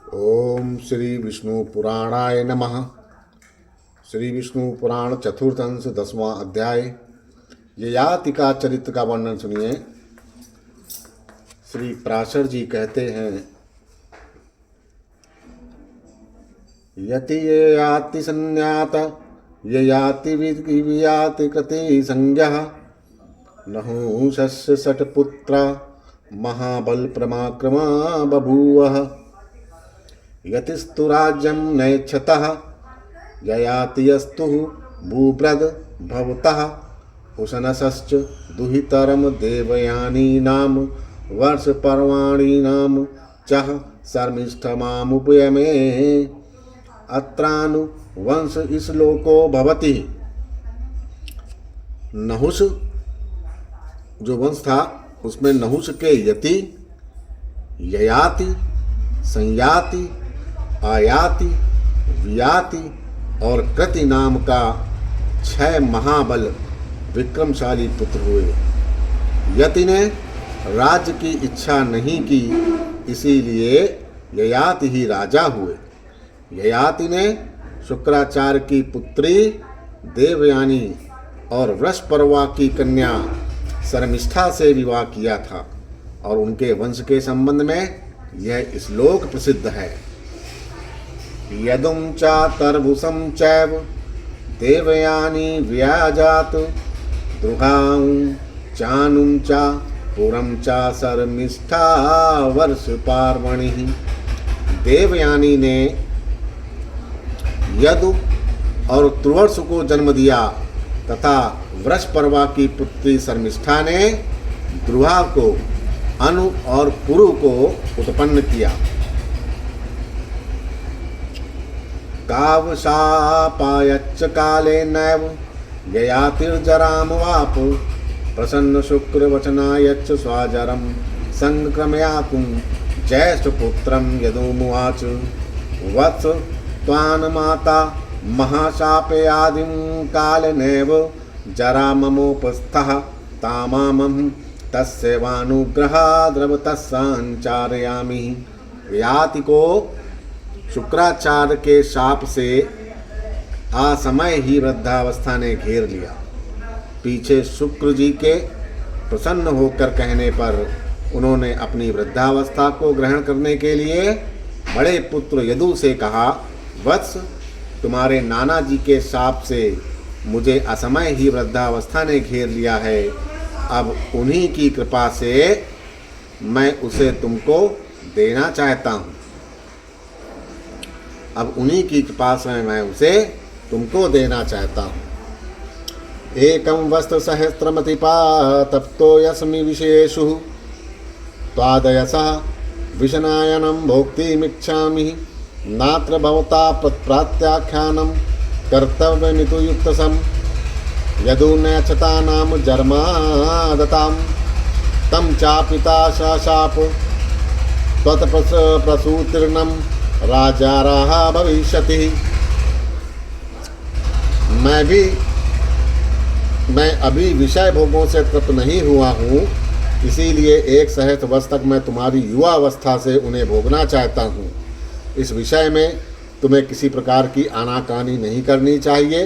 ओम श्री विष्णु पुराणाय नमः। श्री विष्णु पुराण चतुर्थ अंश 10वां अध्याय ययाति का चरित्र का वर्णन सुनिए। श्री पराशर जी कहते हैं, यति ययाति संज्ञात ययाति वियाति कृति संज्ञः नहुषस्य षट्पुत्रा महाबल प्रमाक्रमा बभूवः। यतिस्तु राज्यं नैच्छतः ययाति यस्तु भूभृद् भवतः उशनसश्च दुहितरं देवयानीनां वर्षपर्वाणीनां चः शर्मिष्ठमामुपयमे। अत्रानुवंश श्लोको भवति। नहुष जो वंश था उसमें नहुष के यति, ययाति, संयाति, आयाति, वियाति और कृति नाम का 6 महाबल विक्रमशाली पुत्र हुए। यति ने राज्य की इच्छा नहीं की, इसीलिए ययाति ही राजा हुए। ययाति ने शुक्राचार्य की पुत्री देवयानी और वृषपर्वा की कन्या शर्मिष्ठा से विवाह किया था और उनके वंश के संबंध में यह श्लोक प्रसिद्ध है। यदुं चातर्वुषं चैव देवयानी व्याजात द्रुहां चानुं चा पुरं चा शर्मिष्ठा वर्ष पार्वणि। देवयानी ने यदु और त्रुवर्ष को जन्म दिया तथा वृषपर्वा की पुत्री शर्मिष्ठा ने द्रुहा को, अनु और पुरु को उत्पन्न किया। कावशापायच्च काले नैव ययातिर्जराम वाप प्रसन्न शुक्र वचनायच्च स्वाजरम संक्रमयातुं ज्येष्ठपुत्रं यदुमुवाच। वत्स त्वान् माता महाशापे आदिं कालेनैव जराममोपस्थः तामामहं तस्यैवानुग्रहाद्रवतस्सञ्चारयामि। ययाति को शुक्राचार्य के शाप से असमय ही वृद्धावस्था ने घेर लिया। पीछे शुक्र जी के प्रसन्न होकर कहने पर उन्होंने अपनी वृद्धावस्था को ग्रहण करने के लिए बड़े पुत्र यदु से कहा, वत्स तुम्हारे नाना जी के शाप से मुझे असमय ही वृद्धावस्था ने घेर लिया है। अब उन्हीं की कृपा से मैं उसे तुमको देना चाहता हूँ। अब उन्हीं की कृपा से मैं उसे तुमको देना चाहता हूँ। एकं वस्त्र सहस्रमतिपा तप्तो यस्मि विशेषु त्वादयसः विषनायनं भोक्तिमिच्छामि नात्र भवता प्रत्याख्यानं कर्तव्यमितु युक्तसम्। यदुनैच्छता नाम जर्मादतां तं चापिता शाशाप त्वत्प्रसूतीर्णं राजाराः भविष्यति। मैं अभी विषय भोगों से तृप्त नहीं हुआ हूँ, इसीलिए 1 सहस्त्र वर्ष तक मैं तुम्हारी युवावस्था से उन्हें भोगना चाहता हूँ। इस विषय में तुम्हें किसी प्रकार की आनाकानी नहीं करनी चाहिए।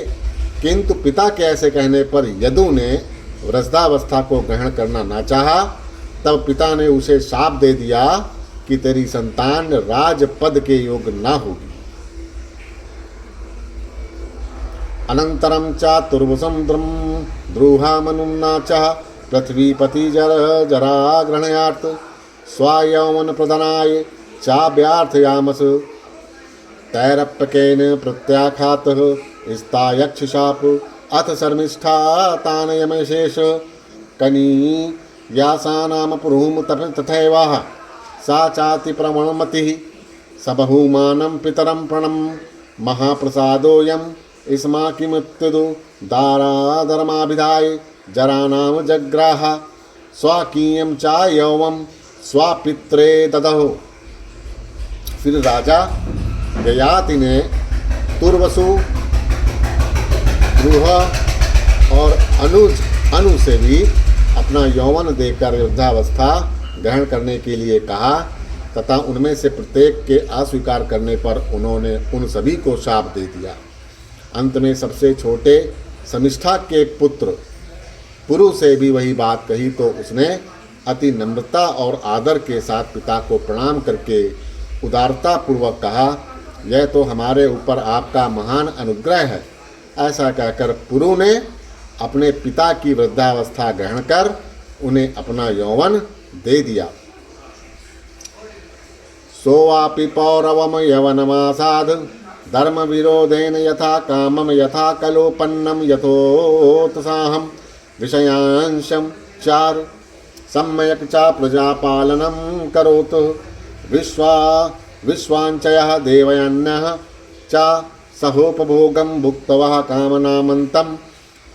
किंतु पिता के ऐसे कहने पर यदु ने वृद्धावस्था को ग्रहण करना न चाहा। तब पिता ने उसे शाप दे दिया कि तेरी संतान राजपद के योग्य न होगी। अनंतरम चातुर्वुषं द्रुहामनुम्ना च पृथ्वीपति जरा ग्रहणार्थ स्वायौवन प्रदानाय चाभ्यार्थयामस। तैरप्यकेन प्रत्याख्यातः स्तायक्षशाप अथ शर्मिष्ठा तानयमशेष कनीयासानाम पुरुम तथैवाह सा चाति प्रवणमतिः सबहुमानं पितरं प्रणम महाप्रसादोऽयं इस्मा किमुक्तिदु दाराधर्माभिधाय जरानाम जग्राह स्वाकीयं चा यौवं स्वापित्रे ददहो। फिर राजा ययाति ने तुर्वसु, द्रुह और अनु से भी अपना यौवन देकर वृद्धावस्था ग्रहण करने के लिए कहा। तथा उनमें से प्रत्येक के अस्वीकार करने पर उन्होंने उन सभी को शाप दे दिया। अंत में सबसे छोटे शमिष्ठा के पुत्र पुरु से भी वही बात कही तो उसने अति नम्रता और आदर के साथ पिता को प्रणाम करके उदारता पूर्वक कहा, यह तो हमारे ऊपर आपका महान अनुग्रह है। ऐसा कहकर पुरु ने अपने पिता की वृद्धावस्था ग्रहण कर उन्हें अपना यौवन दे दिया। सोवापि पौरवम यवनमासाद धर्म विरोधेन यथा कामम यथा कलोपन्नम यथोत्साहम विषयांशम चार सम्यक च प्रजापालनम करोतु विश्वांचयः देवयान्यः च सहोपभोगं भुक्तवः कामनामन्तं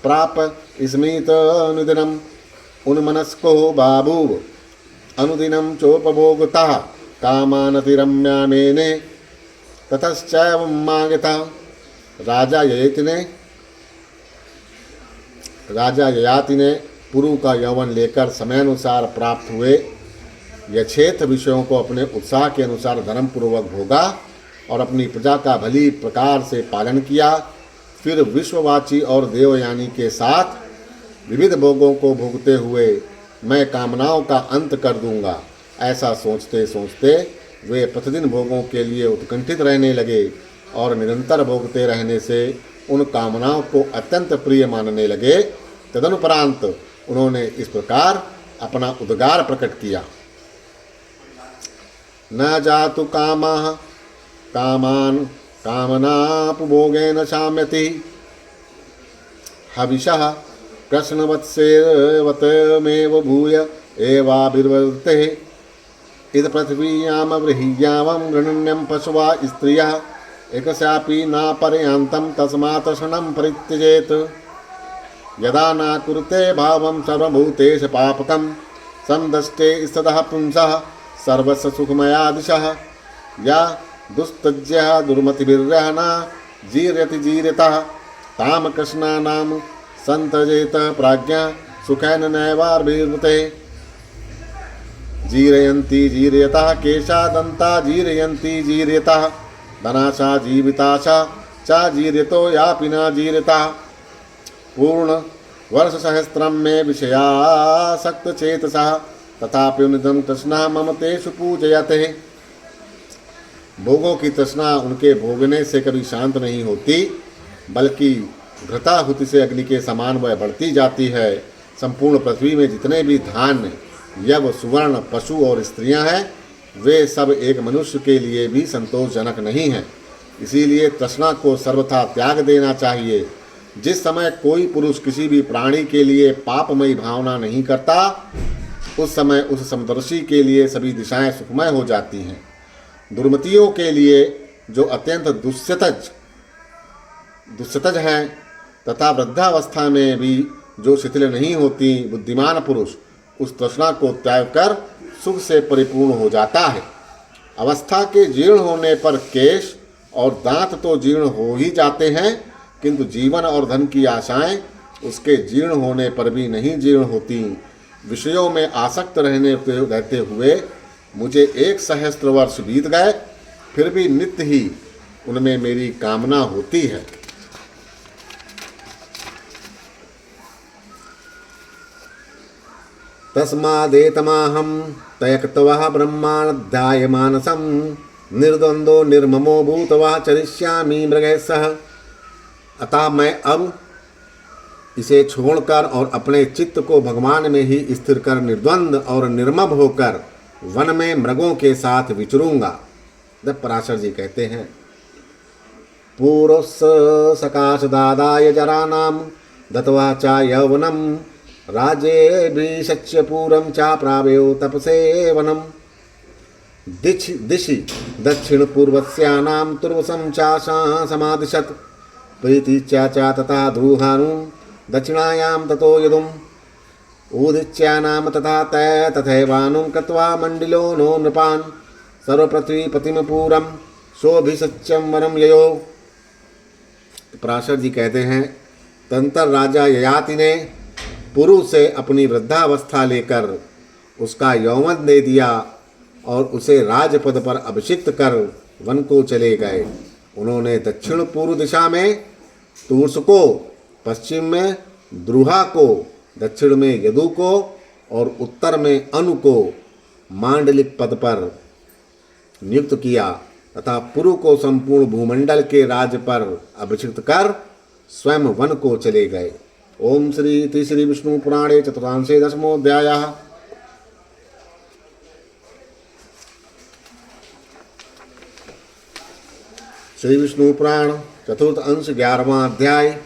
प्राप स्मित अनुदिनम् उन्मनस्को बाभूव अनुदिनं चोपभोगतः कामानतिरम्यामेने ततश्चैव मागतः। राजा ययाति ने पुरु का यौवन लेकर समयानुसार प्राप्त हुए यथेच्छ विषयों को अपने उत्साह के अनुसार धर्मपूर्वक भोगा और अपनी प्रजा का भली प्रकार से पालन किया। फिर विश्ववाची और देवयानी के साथ विविध भोगों को भोगते हुए मैं कामनाओं का अंत कर दूंगा, ऐसा सोचते सोचते वे प्रतिदिन भोगों के लिए उत्कंठित रहने लगे और निरंतर भोगते रहने से उन कामनाओं को अत्यंत प्रिय मानने लगे। तदनुपरांत उन्होंने इस प्रकार अपना उद्गार प्रकट किया, न जातु कामः कामान कामनापभोगेन शाम्यति हविषः कृष्णवत्सेवतमेव भूय एवाभिर्वर्ते इद पृथिव्याम व्रीह्यावं गृण्यं पशवा स्त्रियः एकस्यापि न पर्यान्तं तस्मात् शरणं परित्यजेत्। यदा न कुरुते भावं सर्वभूतेषु पापकं संदष्टे स्ततः पुंसः सर्वस्य सुखमया दिशः या दुस्तज्यः दुर्मतिभिर्यः न जीर्यति जीर्यतः ताम कृष्णानां संतजेत प्राज्ञा सुखेन नैवार्भिर्वृते जीरयन्ति जीर्यतः केशा दन्ता जीरयन्ति जीर्यतः धनाशा जीविताशा च जीर्यतो यापि न जीर्यतः पूर्ण वर्षसहस्रं मे विषयासक्तचेतसः तथापि उन्निदं तृष्णा मम तेषु पूजयते। भोगों की तृष्णा उनके भोगने से कभी शांत नहीं होती, बल्कि घृताहुति से अग्नि के समान वह बढ़ती जाती है। संपूर्ण पृथ्वी में जितने भी धान्य यव सुवर्ण पशु और स्त्रियां हैं, वे सब एक मनुष्य के लिए भी संतोषजनक नहीं हैं। इसीलिए तृष्णा को सर्वथा त्याग देना चाहिए। जिस समय कोई पुरुष किसी भी प्राणी के लिए पापमयी भावना नहीं करता, उस समय उस समदर्शी के लिए सभी दिशाएं सुखमय हो जाती हैं। दुर्मतियों के लिए जो अत्यंत दुस्सतज हैं तथा वृद्धावस्था में भी जो शिथिल नहीं होती, बुद्धिमान पुरुष उस तृष्णा को त्याग कर सुख से परिपूर्ण हो जाता है। अवस्था के जीर्ण होने पर केश और दांत तो जीर्ण हो ही जाते हैं, किंतु जीवन और धन की आशाएं उसके जीर्ण होने पर भी नहीं जीर्ण होती। विषयों में आसक्त रहते हुए मुझे 1 सहस्त्र वर्ष बीत गए, फिर भी नित्य ही उनमें मेरी कामना होती है। तस्मादेतमाहं तयक्तवः ब्रह्माध्यायमानसं निर्द्वंदो निर्ममो भूतवः चरिष्यामि मृगैः सह। अतः मैं अब इसे छोड़कर और अपने चित्त को भगवान में ही स्थिर कर निर्द्वंद और निर्मम होकर वन में मृगों के साथ विचरूंगा। जब पराशर जी कहते हैं, पूर्वस सकाश दादाय जरानाम दत्वा च यौवनम राजेभिषच्य पूरं च प्रावेयो तपसे वनम दिशि दक्षिण पूर्वस्यानां तुर्वसं च समादिशत् प्रीति च तथा द्रुहानु दक्षिणायां ततो यदुम् ऊदिच्यानां तथा तय तथैवानुं कृत्वा मंडिलो नो नृपान् सर्वपृथ्वीपतिं पूरं शोभिषच्यं वनं ययो। पराशर जी कहते हैं, तंत्र राजा ययाति ने पुरु से अपनी वृद्धावस्था लेकर उसका यौवन दे दिया और उसे राजपद पर अभिषिक्त कर वन को चले गए। उन्होंने दक्षिण पूर्व दिशा में तूर्स को, पश्चिम में द्रुहा को, दक्षिण में यदु को और उत्तर में अनु को मांडलिक पद पर नियुक्त किया तथा पूर्व को संपूर्ण भूमंडल के राज्य पर अभिषिक्त कर स्वयं वन को चले गए। ओम श्री श्री विष्णु पुराणे चतुर्थांशे दशमोऽध्यायः। श्री विष्णु पुराण चतुर्थ अंश 11वां अध्याय।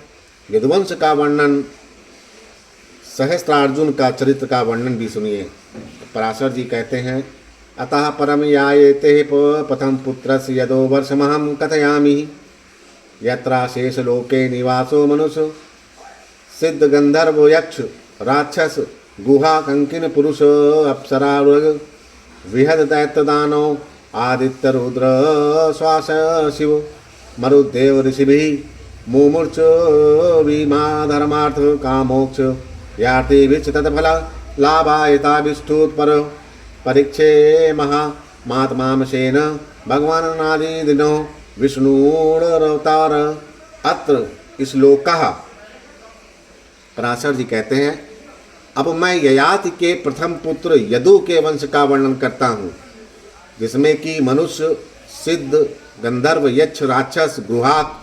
यदुवंश का वर्णन, सहस्त्रार्जुन का चरित्र का वर्णन भी सुनिए। पराशर जी कहते हैं, अतः परम यायेते पथम पुत्रस्य यदो वर्षमहं कथयामि। यत्रा शेष लोके निवासो मनुष्य सिद्ध गंधर्व यक्ष राक्षस गुहा कंकिन पुरुष अप्सरा विहद दैत्य दानव आदित्य रुद्र श्वास शिव मरुदेव ऋषिभिः मुमूर्च विमा धर्मार्थ कामोक्ष याति विच तत्फल लाभायताभिष्टुत्पर परीक्षे महात्मांशेन भगवानादिदिनो विष्णुरवतार। अत्र श्लोकः। पराशर जी कहते हैं, अब मैं ययाति के प्रथम पुत्र यदु के वंश का वर्णन करता हूँ, जिसमें कि मनुष्य सिद्ध गंधर्व यक्ष राक्षस गुहाक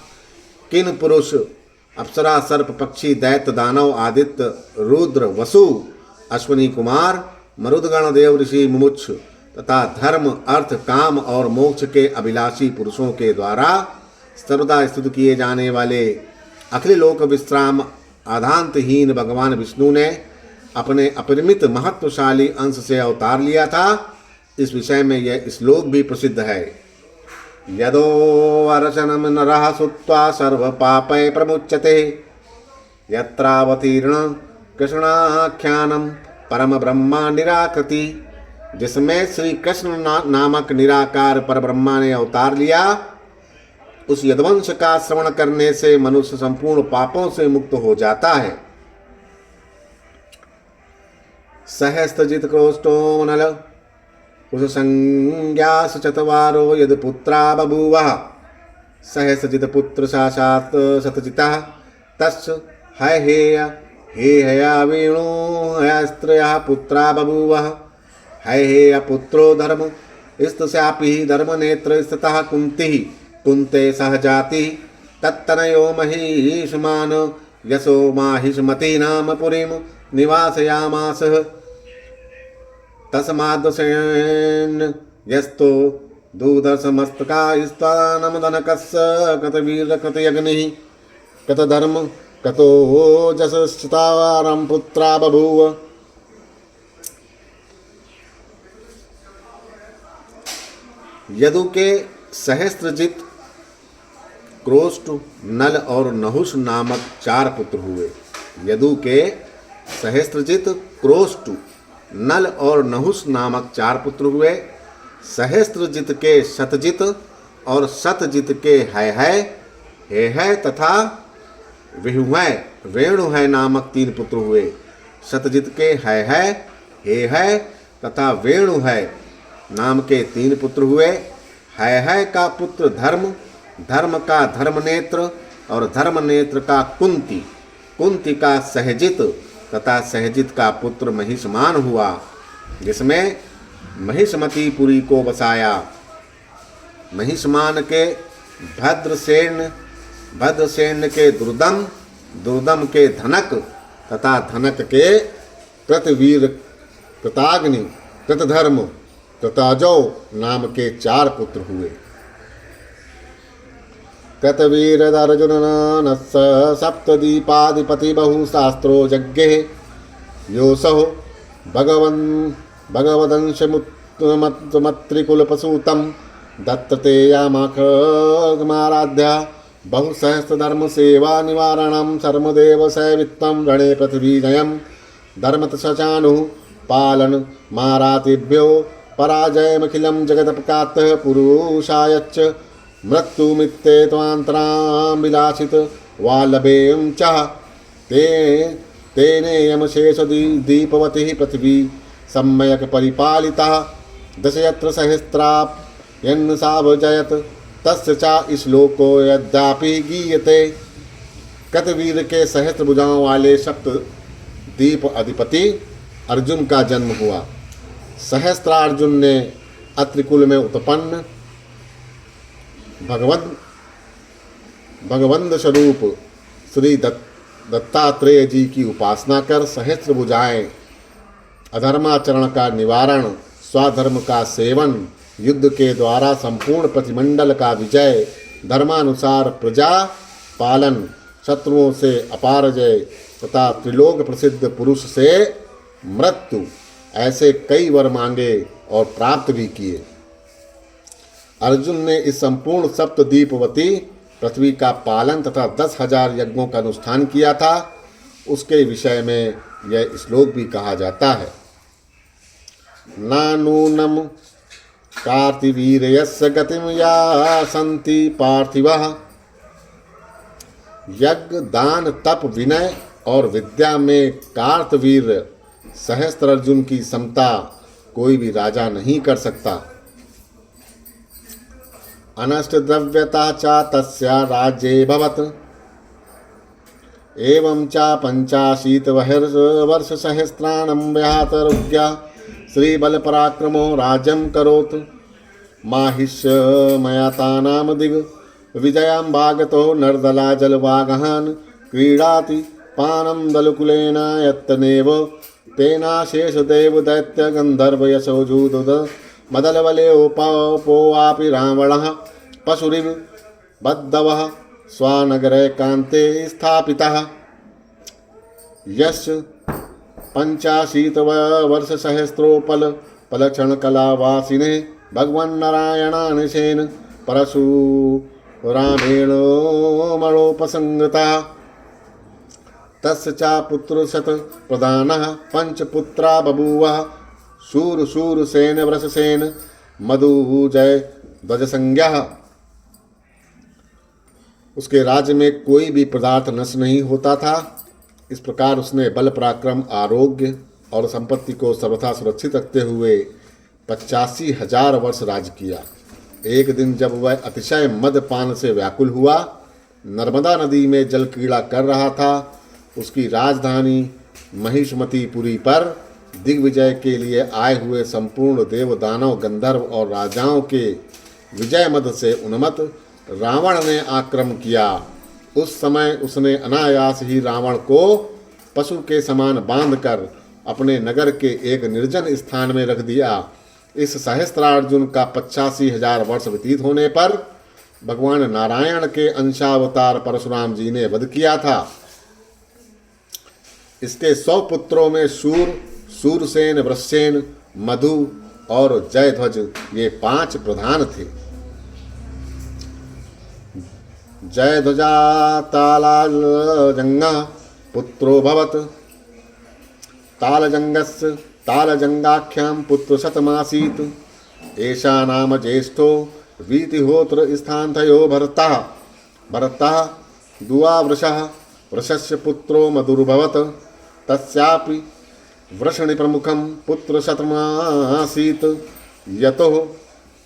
किन पुरुष अप्सरा सर्प पक्षी दैत्य दानव आदित्य रुद्र वसु अश्वनी कुमार मरुदगण देव ऋषि मुमुक्ष तथा धर्म अर्थ काम और मोक्ष के अभिलाषी पुरुषों के द्वारा सर्वदा स्तुत किए जाने वाले अखिल लोक विश्राम आधांतहीन भगवान विष्णु ने अपने अपरिमित महत्वशाली अंश से अवतार लिया था। इस विषय में यह श्लोक भी प्रसिद्ध है। यदो अर्चनम नरः सुत्वा सर्व पापै प्रमुच्यते यत्रावतीर्ण कृष्णाख्यानम परम ब्रह्मा निराकृति। जिसमें श्री कृष्ण नामक निराकार पर ब्रह्मा ने अवतार लिया, उस यदुवंश का श्रवण करने से मनुष्य संपूर्ण पापों से मुक्त हो जाता है। सहस्त्रजित क्रोष्टो नल उस संज्ञास चतवारो यद पुत्रा बभूवः। सहस्त्रजित पुत्र साक्षात् शतजितः तस्य हेय हेया वेणु हयास्त्रयः पुत्रा बभूवः। हेय पुत्रो धर्म स्तस्यापि धर्मनेत्र स्ततः कुन्तिः कुन्ते सहजाति तत्तनयो महिषमान यशो माहिषमती नाम पुरीं निवासयामास। तस्माद्वशेन यस्तो दूधर्षमस्तका स्थानमदनकस्य कृतवीर्यकृतयज्ञिः कृतधर्म कतो जसस्तावारं पुत्रा बभूव। यदु के सहस्त्रजित क्रोष्ट नल और नहुष नामक 4 पुत्र हुए। यदु के सहस्त्रजित क्रोष्ट नल और नहुष नामक 4 पुत्र हुए। सहस्त्रजित के शतजित और शतजित के है तथा विहुहै वेणुहै नामक 3 पुत्र हुए। शतजित के है तथा वेणुहै नाम के 3 पुत्र हुए। है का पुत्र धर्म, धर्म का धर्मनेत्र और धर्मनेत्र का कुंती, कुंती का सहजित तथा सहजित का पुत्र महिषमान हुआ, जिसमें महिषमती पुरी को बसाया। महिषमान के भद्रसेन, भद्रसेन के दुर्दम, दुर्दम के धनक तथा धनक के कृतवीर, कृताग्नि, कृतधर्म, कृताजौ नाम के 4 पुत्र हुए। कृतवीरदर्जुननस्य सप्तदीपाधिपति बहुशास्त्रो यज्ञे योऽसौ भगवदंशमुत्तमत्रिकुलपसूतं दत्ततेयामाखमाराध्या बहुसहस्रधर्मसेवा निवारणं सर्वदेव सैवित्तं रणे पृथ्वीजयं धर्मतशचानुः पालन मारातिभ्यो पराजयमखिलं जगदपकातः पुरुषायच्च मृत्युमित्ते त्वान्तरां विलासित वाल्लभेयं च तेनेयं शेष दीपवती पृथ्वी सम्यक् परिपालिता दशयत्र सहस्त्राप्यन्न साभजयत तस्य चा श्लोको यद्यापि गीयते। कतवीर के सहस्त्र भुजाओं वाले सप्त दीप अधिपति अर्जुन का जन्म हुआ। सहस्त्रार्जुन ने अत्रिकुल में उत्पन्न भगवंत स्वरूप श्री दत्तात्रेय जी की उपासना कर सहस्त्र भुजाएं, अधर्माचरण का निवारण, स्वधर्म का सेवन, युद्ध के द्वारा संपूर्ण प्रतिमंडल का विजय, धर्मानुसार प्रजा पालन, शत्रुओं से अपारजय तथा त्रिलोक प्रसिद्ध पुरुष से मृत्यु, ऐसे कई वर मांगे और प्राप्त भी किए। अर्जुन ने इस संपूर्ण सप्तद्वीपवती पृथ्वी का पालन तथा 10,000 यज्ञों का अनुष्ठान किया था। उसके विषय में यह श्लोक भी कहा जाता है। नानूनम कार्तिवीर्यस्य गतिम यासन्ति पार्थिवः। यज्ञ, दान, तप, विनय और विद्या में कार्तवीर सहस्त्र अर्जुन की समता कोई भी राजा नहीं कर सकता। अनष्ट द्रव्यता चा तस्या राज्ये भवत एवं चा 85 वर्ष सहस्राणं व्याहतरुज्ञा श्रीबल पराक्रमो राज्यं करोत् माहिष्यमयातानां दिग विजयां भागतो नर्दला जलवागहान् क्रीडाति पानं दलकुलेन यत्तनेव तेनाशेषदेव दैत्य गंधर्व यशोजूदुद मदलबलेपोवापि रावणः पशुरिव बद्धवः स्वानगरे कान्ते स्थापितः। यश 85 वर्ष सहस्रोपल पलक्षण कलावासिने भगवन् नारायणानिशेन परशुरामेण मणोपसंगतः। तस्य चा पुत्रशत प्रधानः पंचपुत्रा बभूवः शूरसेन वृषसेन मधुजय ध्वजसंज्ञः। उसके राज्य में कोई भी पदार्थ नष्ट नहीं होता था। इस प्रकार उसने बल, पराक्रम, आरोग्य और संपत्ति को सर्वथा सुरक्षित रखते हुए 85,000 वर्ष राज किया। एक दिन जब वह अतिशय मदपान से व्याकुल हुआ, नर्मदा नदी में जल क्रीड़ा कर रहा था, उसकी राजधानी महिष्मतीपुरी पर दिग्विजय के लिए आए हुए संपूर्ण देव, दानव, गंधर्व और राजाओं के विजय मद से उन्मत्त रावण ने आक्रमण किया। उस समय उसने अनायास ही रावण को पशु के समान बांधकर अपने नगर के एक निर्जन स्थान में रख दिया। इस सहस्त्रार्जुन का 85,000 वर्ष व्यतीत होने पर भगवान नारायण के अंशावतार परशुराम जी ने वध किया था। इसके 100 पुत्रों में शूरसेन, वृषसेन, मधु और जयध्वज ये 5 प्रधान थे। जयध्वजा तालजंगः पुत्रो भवत तालजंगस्य तालजंगाख्यां पुत्रशतमासीत् एषा नाम ज्येष्ठो वीतिहोत्र स्थानथयो भरतः दुआवृषः वृषस्य पुत्रो मधुर्भवत् तस्यापि वृषणि प्रमुखं पुत्रशतमासीत् यतो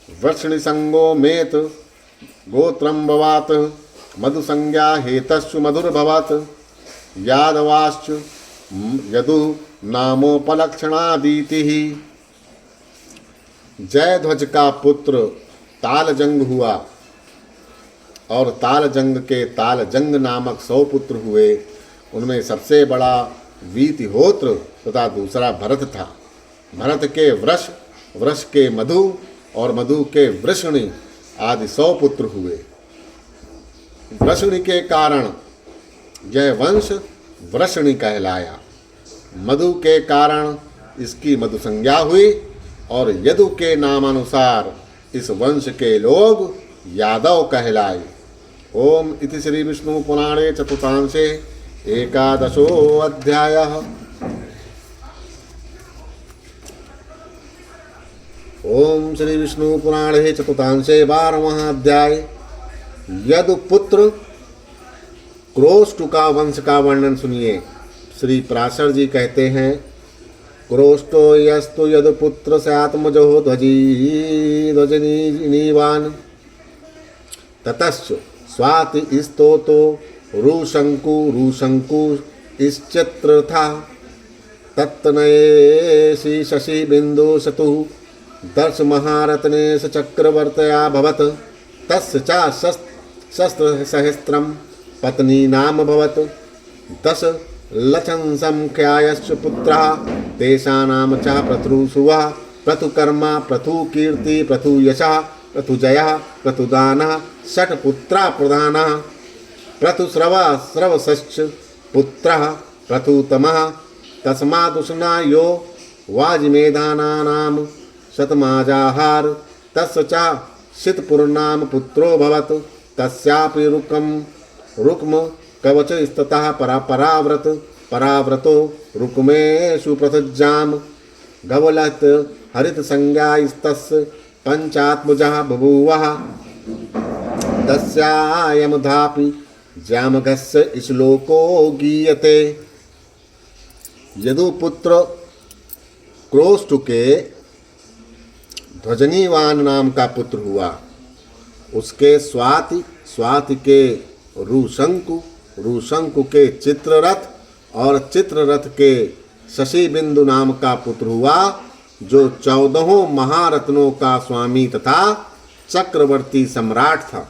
वृषणि संगो मेत गोत्रं भवात् मधुसंज्ञा हेतश्च मधुर्भवत् यादवाश्च यदु नामोपलक्षणादितिः। जयध्वज का पुत्र तालजंग हुआ और तालजंग के तालजंग नामक 100 पुत्र हुए। उनमें सबसे बड़ा वीतिहोत्र तथा दूसरा भरत था। भरत के वृष, वृष के मधु और मधु के वृषणि आदि 100 पुत्र हुए। वृषणि के कारण यह वंश वृषणि कहलाया। मधु के कारण इसकी मधु संज्ञा हुई और यदु के नामानुसार इस वंश के लोग यादव कहलाए। ओम इति श्री विष्णु पुराणे चतुर्थांशे 11 अध्यायः। ओम श्री विष्णु पुराणे चतुर्थांशे 12वां अध्याय। यदुपुत्र क्रोष्टु का वंश का वर्णन सुनिए। श्री पराशर जी कहते हैं, क्रोष्टो यस्तु यदुपुत्र स्यात्मजो ध्वजनीवान् ततश्च स्वाति स्तोतो रुशंकु इश्चित्रथा तत्तनयेषि शशि बिंदु सतु दर्श महारत्ने स चक्रवर्तया भवत् तस्य च शस्त्रसहस्रं पत्नी नाम भवत् 10 लक्षंसंख्यायश्च पुत्राः तेषानां च प्रतुसुवः प्रतुकर्मा प्रतुकीर्ति प्रतुयशः प्रतुजयः प्रतुदानः 6 पुत्रा प्रधानः प्रतुस्रवश्च पुत्रः प्रतुतमः तस्मादुष्णा यो वाजमेधानानां शतमाजाहार तस्य च शीतपुरनाम पुत्रो भवत् तस्यापि रुक्म कवच स्ततः पराव्रतो रुक्मेषु पृथज्जाम गवलत् हरित संज्ञास्तस्य पंचात्मजः बभूवः तस्यायमधापि जामघस्य श्लोको गीयते। यदुपुत्र क्रोष्ट के ध्वजनीवान नाम का पुत्र हुआ। उसके स्वाति के रुशंकु के चित्ररथ और चित्ररथ के शशि बिंदु नाम का पुत्र हुआ, जो 14 महारत्नों का स्वामी तथा चक्रवर्ती सम्राट था।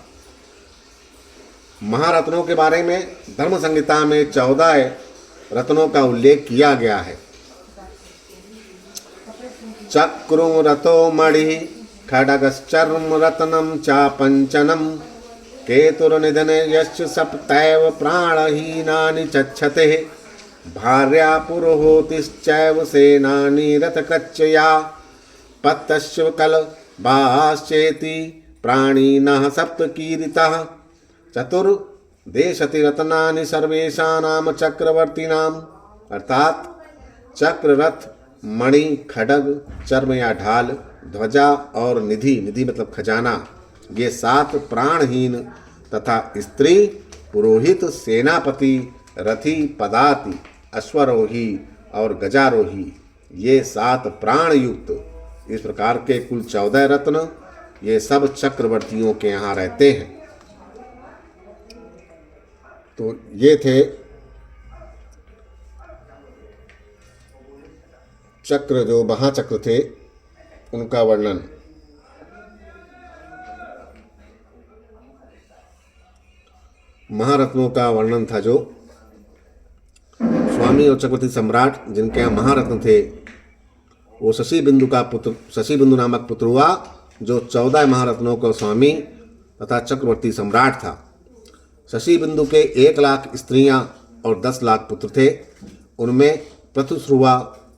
महारत्नों के बारे में धर्म संहिता में 14 रत्नों का उल्लेख किया गया है। चक्रुम रतो मणि खड्गश्चर्म रत्नम चापंचनम केतुर्निधन यश्च सप्तैव प्राणहीनानि चक्षते भार्या पुरोहोतिश्चैव सेनानि रथकृच्छया पत्तश्च कलबाश्चेति प्राणिनः सप्तकीर्तितः चतुर्देशति रत्नानि सर्वेषां चक्रवर्तीनाम अर्थात चक्र रथ मणि खड्ग चर्म या ढाल ध्वजा और निधि मतलब खजाना, ये 7 प्राणहीन तथा स्त्री पुरोहित सेनापति रथी पदाति अश्वरोही और गजारोही, ये 7 प्राण युक्त इस प्रकार के कुल 14 रत्न, ये सब चक्रवर्तियों के यहाँ रहते हैं। तो ये थे चक्र, जो महाचक्र थे उनका वर्णन। महारत्नों का वर्णन था, जो स्वामी और चक्रवर्ती सम्राट जिनके यहाँ महारत्न थे, वो शशि बिंदु नामक पुत्र हुआ, जो 14 महारत्नों का स्वामी तथा चक्रवर्ती सम्राट था। शशि बिंदु के 1 लाख स्त्रियां और 10 लाख पुत्र थे। उनमें प्रथुश्रुवा,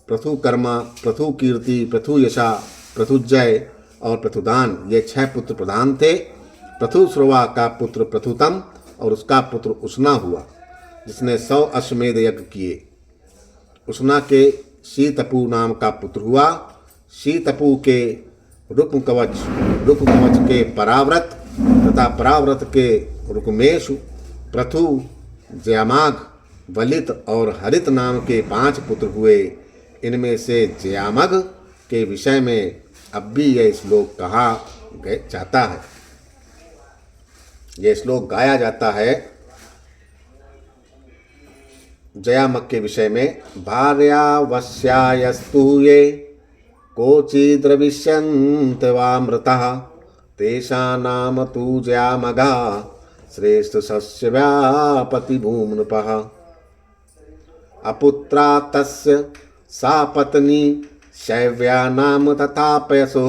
प्रथुकर्मा, प्रथुकीर्ति, प्रथुयशा, प्रथुजय और प्रथुदान, ये 6 पुत्र प्रधान थे। प्रथुश्रुवा का पुत्र प्रथुतम और उसका पुत्र उष्णा हुआ, जिसने 100 अश्वमेध यज्ञ किए। उष्णा के शीतपु नाम का पुत्र हुआ। शीतपु के रुक्मकवच के पराव्रत तथा पराव्रत के रुक्मेशु, प्रथु, जयामाघ, वलित और हरित नाम के 5 पुत्र हुए। इनमें से जयामघ के विषय में अब भी यह श्लोक कहा जाता है, यह श्लोक गाया जाता है जयामघ के विषय में। भार्यावस्यायस्तु ये कोचिद्रविष्यन्त वामृतः तेषानाम तु जयामघा श्रेष्ठ सस्य व्यापति भूम्नपः अपुत्रा तस्य सा पत्नी शैव्या नाम तथा पयसो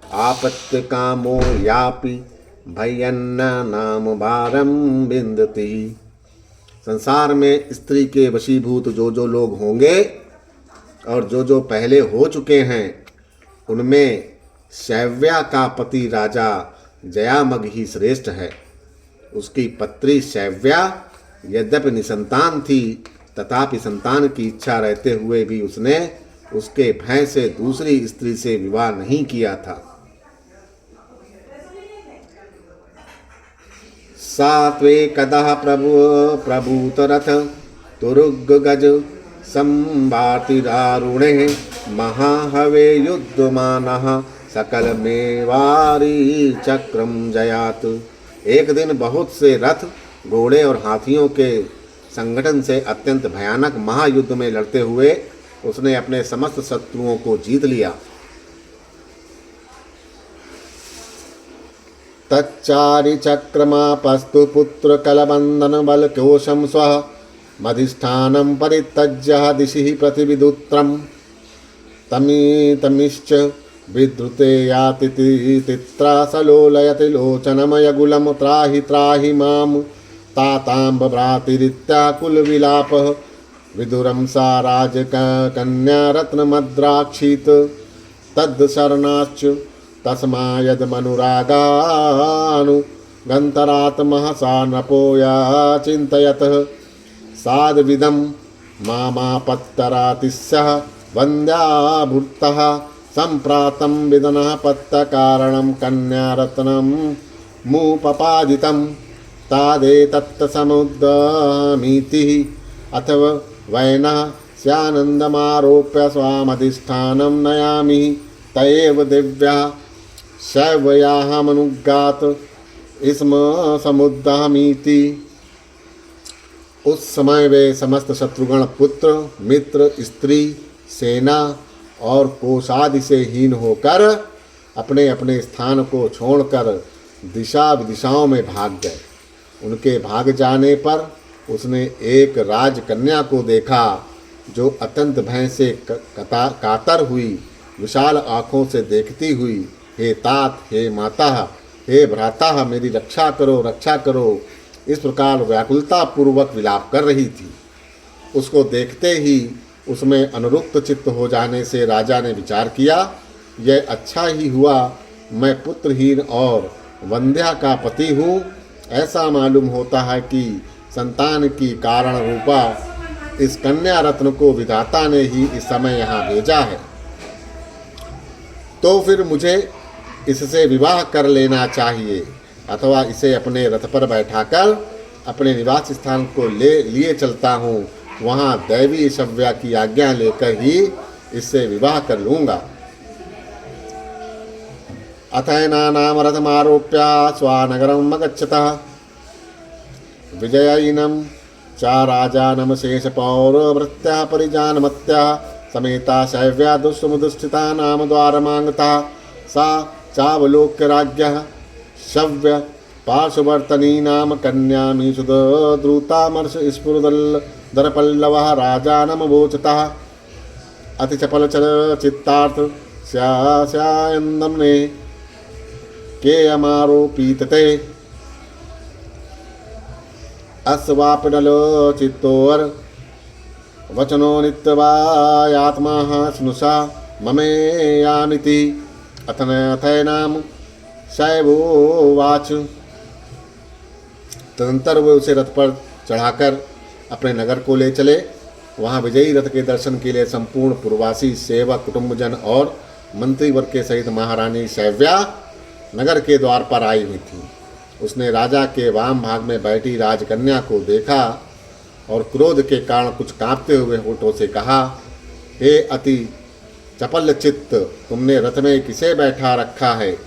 आपत्य कामो यापि भयन्न नाम भारम बिंदति। संसार में स्त्री के वशीभूत जो लोग होंगे और जो पहले हो चुके हैं, उनमें शैव्या का पति राजा जयामघ ही श्रेष्ठ है। उसकी पत्री शैव्या यद्यपि निसंतान थी, तथापि संतान की इच्छा रहते हुए भी उसने उसके भय से दूसरी स्त्री से विवाह नहीं किया था। सात्वे कदः प्रभूतरथ तुरुग गज संवातिरारुणे महाहवे युद्धमानः सकलमेवारी चक्रम जयात। एक दिन बहुत से रथ, घोड़े और हाथियों के संगठन से अत्यंत भयानक महायुद्ध में लड़ते हुए उसने अपने समस्त शत्रुओं को जीत लिया। तच्चारि चक्रमापस्तु पुत्र कलबंधन बल कोशम स्व मधिष्ठानं परित्यज्य दिशि प्रतिविदुत्रम तमिश्च विद्रुते याति तित्रासलोलयति लोचनमयगुलं त्राहि त्राहि मां ताताम्बभ्रातिरित्याकुलविलापः विदुरं सा राजकन्या रत्नमद्राक्षीत् तद्शरणाश्च तस्मा यद्मनुरागानुगन्तरात्मः सा नपोया चिन्तयतः साद्विदं मामापत्तरातिस्यः वन्द्याभूतः सम्प्रातं विदनः पत्तकारणं कन्यारत्नं मुपपादितं तादेतत्समुद्यमीतिः अथव वैनः स्यानन्दमारोप्य स्वामधिष्ठानं नयामि तयेव दिव्या शैव्याहमनुगात स्म समुद्यमीति। उस समय वे समस्त शत्रुगण पुत्र, मित्र, स्त्री, सेना और कोषादि से हीन होकर अपने अपने स्थान को छोड़कर दिशा विदिशाओं में भाग गए। उनके भाग जाने पर उसने एक राजकन्या को देखा जो अत्यंत भय से कातर हुई विशाल आँखों से देखती हुई, हे तात, हे माता, हे भ्राता, मेरी रक्षा करो, रक्षा करो, इस प्रकार व्याकुलता पूर्वक विलाप कर रही थी। उसको देखते ही उसमें अनुरुक्त चित्त हो जाने से राजा ने विचार किया, यह अच्छा ही हुआ मैं पुत्रहीन और वंध्या का पति हूँ। ऐसा मालूम होता है कि संतान की कारण रूपा इस कन्या रत्न को विधाता ने ही इस समय यहाँ भेजा है, तो फिर मुझे इससे विवाह कर लेना चाहिए अथवा इसे अपने रथ पर बैठाकर अपने निवास स्थान को लिए चलता हूँ। वहाँ दैवी शव्या की आज्ञा लेकर ही इससे विवाह कर लूँगा। अथैनानां रथमारोप्य स्वानगरम् अगच्छतः विजयिनं च राजानं शेषपौरवृत्त्या परिजानमत्या समेता शैव्या दुष्टमुदुष्टिता नाम द्वारमागता सा चावलोक्य राज्ञः शव्य पार्श्ववर्तनी नाम कन्यामीषुद द्रुतामर्ष स्फुरदलपल्लवः राजानमवोचतः अतिचपलचल चित्तार्थ स्यायन्दम्ने केयमारोपीतते अस्वापिडल चित्तोर वचनो नित्यवायात्मा स्नुषा ममेयामिति अथैनाम शैवोवाच। तदंतर वे उसे रथ पर चढ़ाकर अपने नगर को ले चले। वहाँ विजयी रथ के दर्शन के लिए संपूर्ण पूर्ववासी, सेवक, कुटुंबजन और मंत्रीवर्ग के सहित महारानी शैव्या नगर के द्वार पर आई हुई थी। उसने राजा के वाम भाग में बैठी राजकन्या को देखा और क्रोध के कारण कुछ कांपते हुए होठों से कहा, हे अति चपल चित्त, तुमने रथ में किसे बैठा रखा है?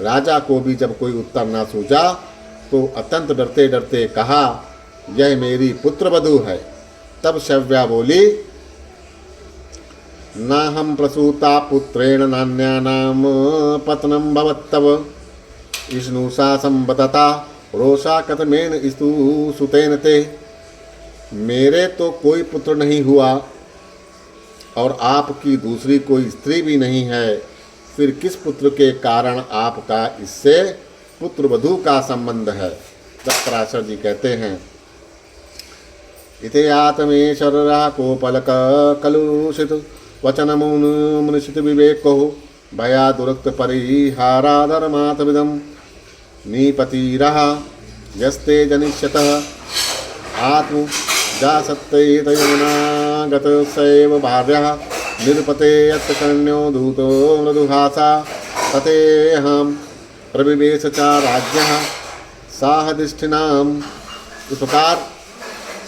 राजा को भी जब कोई उत्तर न सूझा तो अत्यंत डरते डरते कहा, यह मेरी पुत्रवधू है। तब शव्या बोली, नाहं प्रसूता पुत्रेण नान्यानां पत्नं भवत्तव इष्णुषा संबतता रोषा कथमेन स्तु सुतेन ते। मेरे तो कोई पुत्र नहीं हुआ और आपकी दूसरी कोई स्त्री भी नहीं है, फिर किस पुत्र के कारण आपका इससे पुत्रवधू का संबंध है? दत्तराशर जी कहते हैं, इते आत्मे शररा कोपलक कलुषित वचन मुनिषित विवेको भया दुरक्त परिहारा धर्मात्मविदम नीपतिरः यस्ते जनिष्यतः आत्म जासत्तेत यमुनागत सैव भार्यः निरुपते यत्कर्ण्यो दूतो मृदुहासा ततेऽहं प्रविवेश च राज्ञः साहधिष्ठिनाम्। इस प्रकार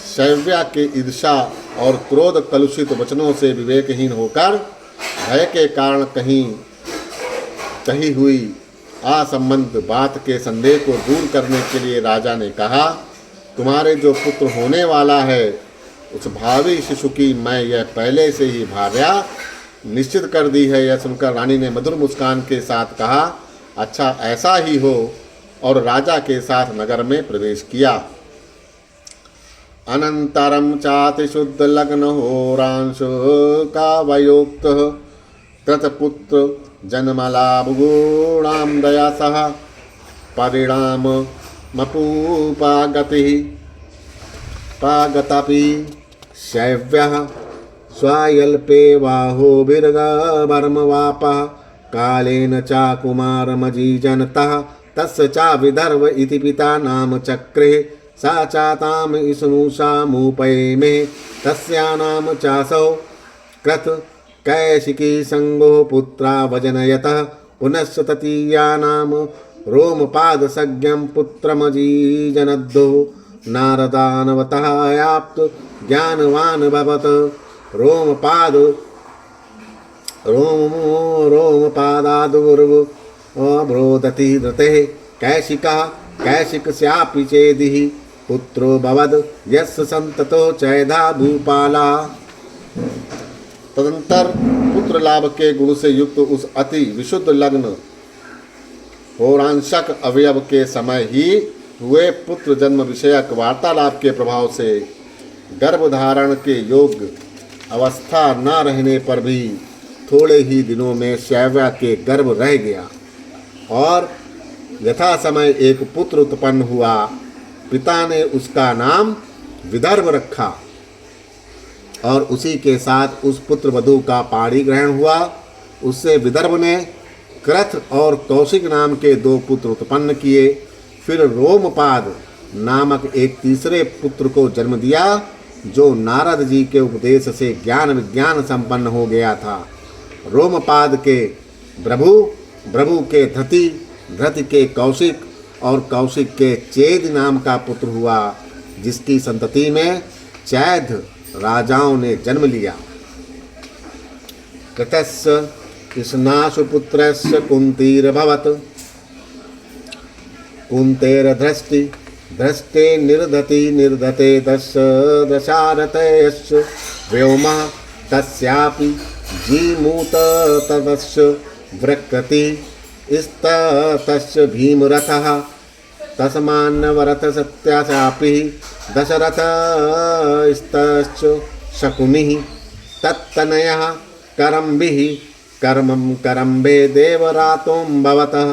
शैव्या के ईर्षा और क्रोध कलुषित वचनों से विवेकहीन होकर भय के कारण कही हुई असंबद्ध बात के संदेह को दूर करने के लिए राजा ने कहा, तुम्हारे जो पुत्र होने वाला है उस भावी शिशु की मैं यह पहले से ही भार्या निश्चित कर दी है। यह सुनकर रानी ने मधुर मुस्कान के साथ कहा, अच्छा ऐसा ही हो, और राजा के साथ नगर में प्रवेश किया। अनंतरम चाति शुद्ध लग्न होरांश कावयोक्त कृतपुत्र जन्मलाभ गुणाम दया सह परिणाम मपूपागति पागतापि शैव्यः स्वायल्पे वाहो बिर्गवर्मवापः कालेन च कुमारमजीजनतः तस्य च विदर्भ इति पिता नाम चक्रे सा चाताम इसनुषामुपैमे तस्या नाम चासौ कृत कैशिकी संगो पुत्रा वजनयतः पुनश्च ततीया नाम रोमपादसज्ञं पुत्रमजीजनद्धो नारदानवतः याप्त ज्ञानवान् भवत रोमपादादुर्व अब्रोदति धृतेः कैशिकः कैशिकस्यापि चेदिः पुत्रो भवद यस्य संततो चैधा भूपाला। तदंतर पुत्र लाभ के गुण से युक्त उस अति विशुद्ध लग्न होरांशक अवयव के समय ही हुए पुत्र जन्म विषयक वार्तालाप के प्रभाव से गर्भधारण के योग्य अवस्था न रहने पर भी थोड़े ही दिनों में शैव्या के गर्भ रह गया और यथा समय एक पुत्र उत्पन्न हुआ। पिता ने उसका नाम विदर्भ रखा और उसी के साथ उस पुत्र वधू का पाणी ग्रहण हुआ। उससे विदर्भ ने कृथ और कौशिक नाम के 2 पुत्र उत्पन्न किए। फिर रोमपाद नामक एक तीसरे पुत्र को जन्म दिया जो नारद जी के उपदेश से ज्ञान विज्ञान संपन्न हो गया था। रोमपाद के भृगु के धृति के कौशिक और कौशिक के चेद नाम का पुत्र हुआ, जिसकी संतति में चैध राजाओं ने जन्म लिया। कृतस्य स्नासु पुत्रस्य कुंतीर्भवत् कुंतेर्दृष्टि दृष्टे निर्धते दशारथयश्च व्योमः तस्यापि जीमूत तदस्य वृक्कति स्तस्य भीमरथः तस्मान्नवरथ सत्याशापि दशरथस्तश्च शकुनिः तत्तनयः करम्भिः कर्मं करम्भे देवरातों भवतः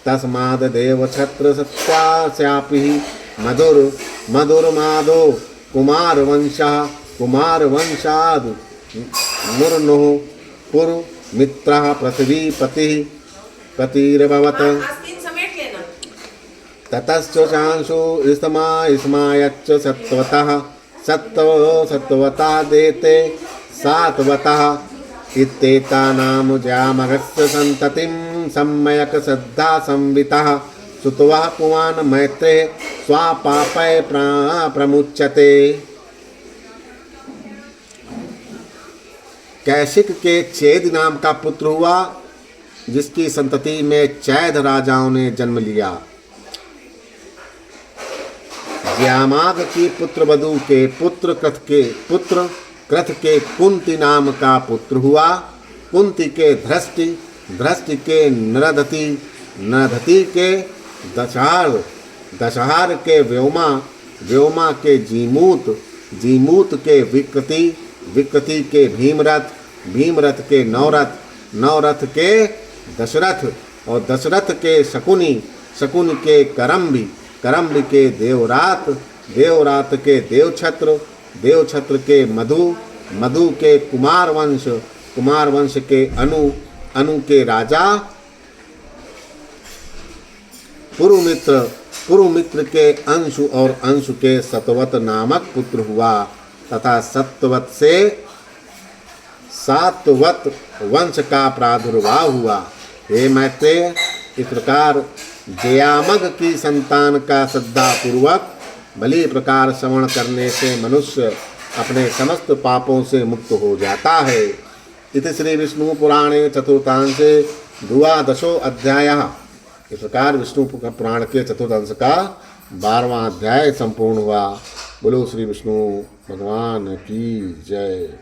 तस्माद् देवछत्र सत्याशापि मधुरमादो कुमारवंशाद् मुर्नुः पुरु मित्रः पृथ्वीपतिः पतिर्भवत् ततश्च चांशो इस्मायच्च सत्वतः देते सात्वतः इत्येतानां जामगस्य सन्ततिं सम्यक् श्रद्धा संवितः सुतवः पुमान् मैत्रेय स्वापापय प्रमुच्यते। कैशिक के चेद नाम का पुत्र हुआ, जिसकी संतति में चैध राजाओं ने जन्म लिया। ज्यामाग की पुत्र वधु के पुत्र कृथ के कुंती नाम का पुत्र हुआ। कुंती के धृष्टि के नरधति के दशहार के व्योमा के जीमूत के विकृति के भीमरथ के नवरथ के दशरथ और दशरथ के शकुनि के करम्बी के देवरात के देवछत्र के मधु के कुमार वंश के अनु के राजा पुरुमित्र के अंशु और अंशु के सतवत नामक पुत्र हुआ तथा सतवत से सातवत वंश का प्रादुर्भाव हुआ। हे मैत्रेय, इस प्रकार जयामग की संतान का श्रद्धा पूर्वक भली प्रकार श्रवण करने से मनुष्य अपने समस्त पापों से मुक्त हो जाता है। इति श्री विष्णु पुराणे चतुर्थांशे द्वादशो अध्यायः। इस प्रकार विष्णु पुराण के चतुर्थांश का 12वां अध्याय संपूर्ण हुआ। बोलो श्री विष्णु भगवान की जय।